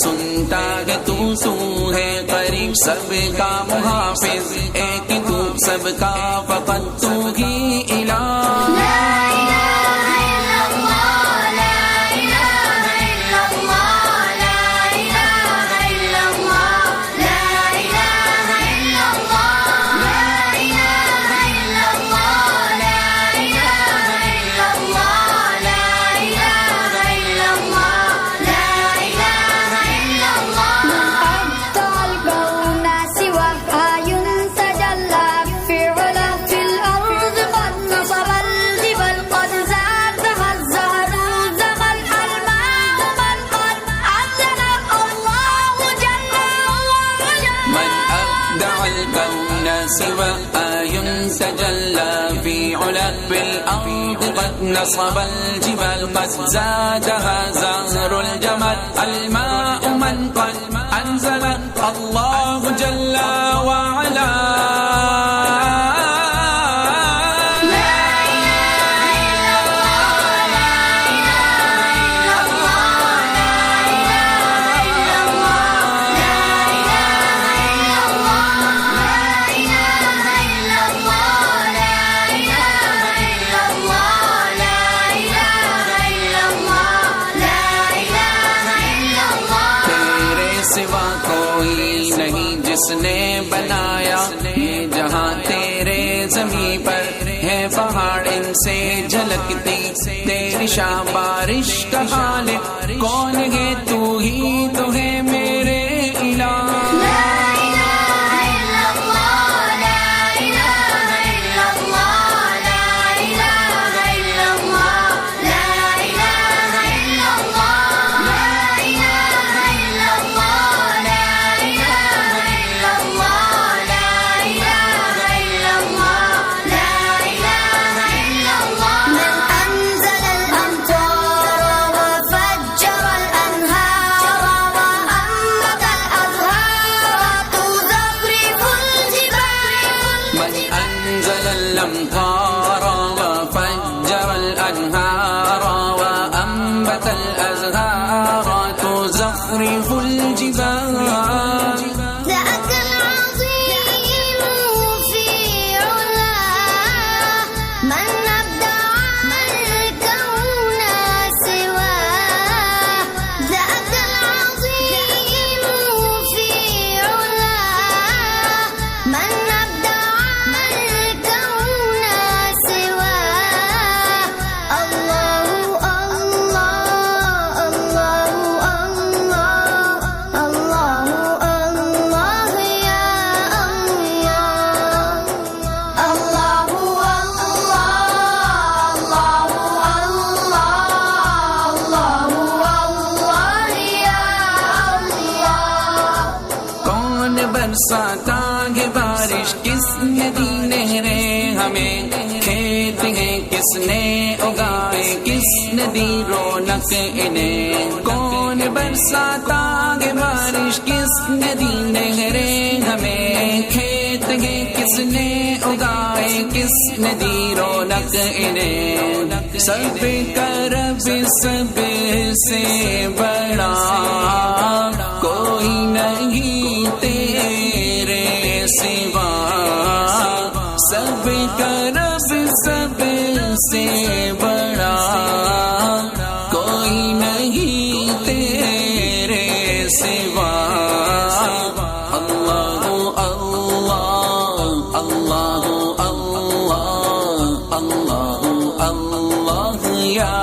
सुनता है तू है करीब सबका मुहाफिज, एक तू सबका फकत तू ही इलाह। سوى آي تجلى في علا بالأرض قد نصب الجبال قد زادها زهر الجمال الماء من قد أنزل الله جل وعلا जिसने बनाया ये जहां तेरे ज़मीं पर है पहाड़ इनसे झलकती तेरी शाह बारिश का हाल कौन है तू ही तो है मेरे इलाह। الأمطار وفجر الأنهار وأنبت الأزهار تزخرف الجبال ذاك العظيم في علاه من أبدع الكون سواه ذاك العظيم في علاه من बरसाता है बारिश किसने दी नहरें हमें, खेत है किसने उगाए किसने दी रौनक इन्हें। कौन बरसाता है बारिश किसने दी नहरें हमें, खेत है किसने उगाए किसने दी रौनक इन्हें। सब करब सब से बड़ा कोई नहीं तेरे सिवा, सब करब सब से बड़ा कोई नहीं तेरे सिवा। अल्लाह अल्लाह अल्लाह अल्लाह अल्लाह अल्लाह या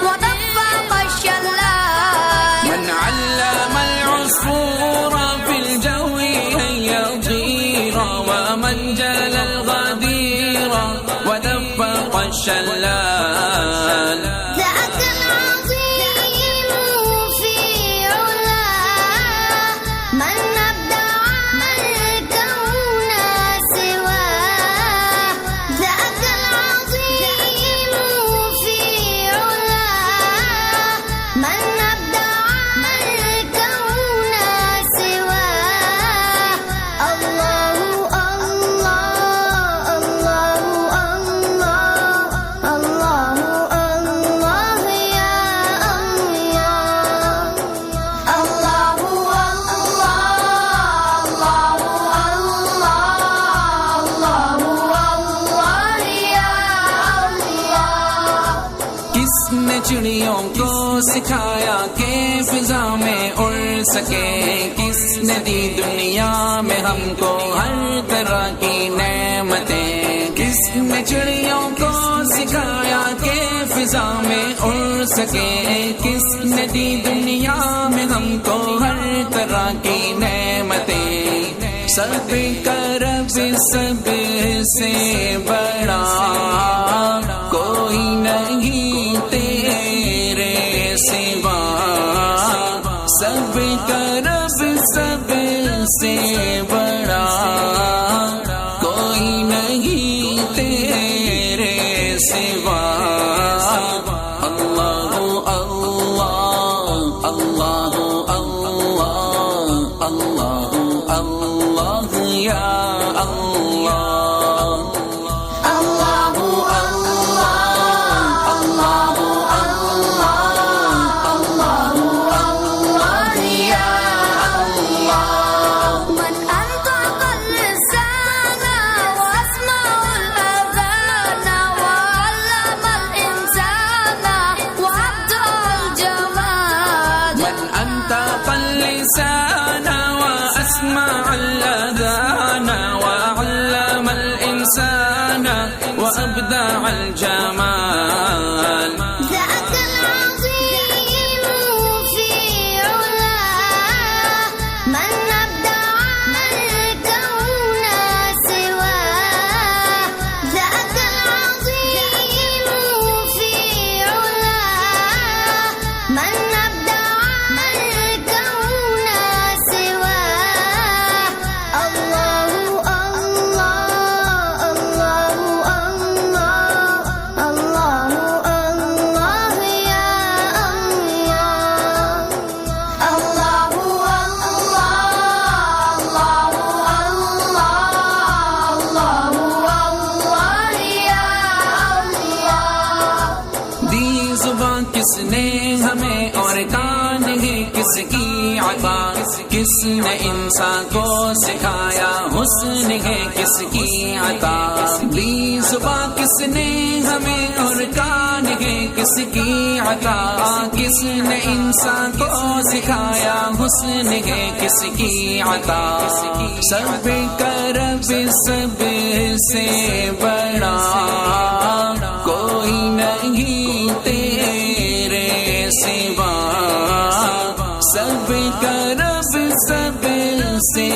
وطن किसने चिड़ियों को सिखाया कि फिजा में उड़ सके, किसने दी दुनिया में हमको हर तरह की नेमतें, किसने चिड़ियों को सिखाया कि फिजा में उड़ सके, किसने दी दुनिया में हमको हर तरह की नेमतें। सब करब सब से बड़ा कोई नहीं तेरे सिवा, सब करब सब से बड़ा कोई नहीं तेरे सिवा। अल्लाह अल्लाह अल्लाह अल्लाह अल्लाह अल्लाह या अल्लाह। وأسمع الأذان وعلم الإنسان وأبدع الجمال. ذاك العظيم في علاه من أبدع الكون سواه. ذاك العظيم في علاه من أبدع الكون سواه. الله الله الله الله الله يا الله. الله الله الله يا الله. दी जुबान किसने हमें और कान है किसकी अता, किसने इंसान को सिखाया हुस्न है किसकी अता। दी जुबान किसने हमें और कान है किसकी अता, किसने इंसान को सिखाया हुस्न है किसकी अता। सब करब सब से बड़ा कोई नहीं तेरे सिवा, सब करब सब से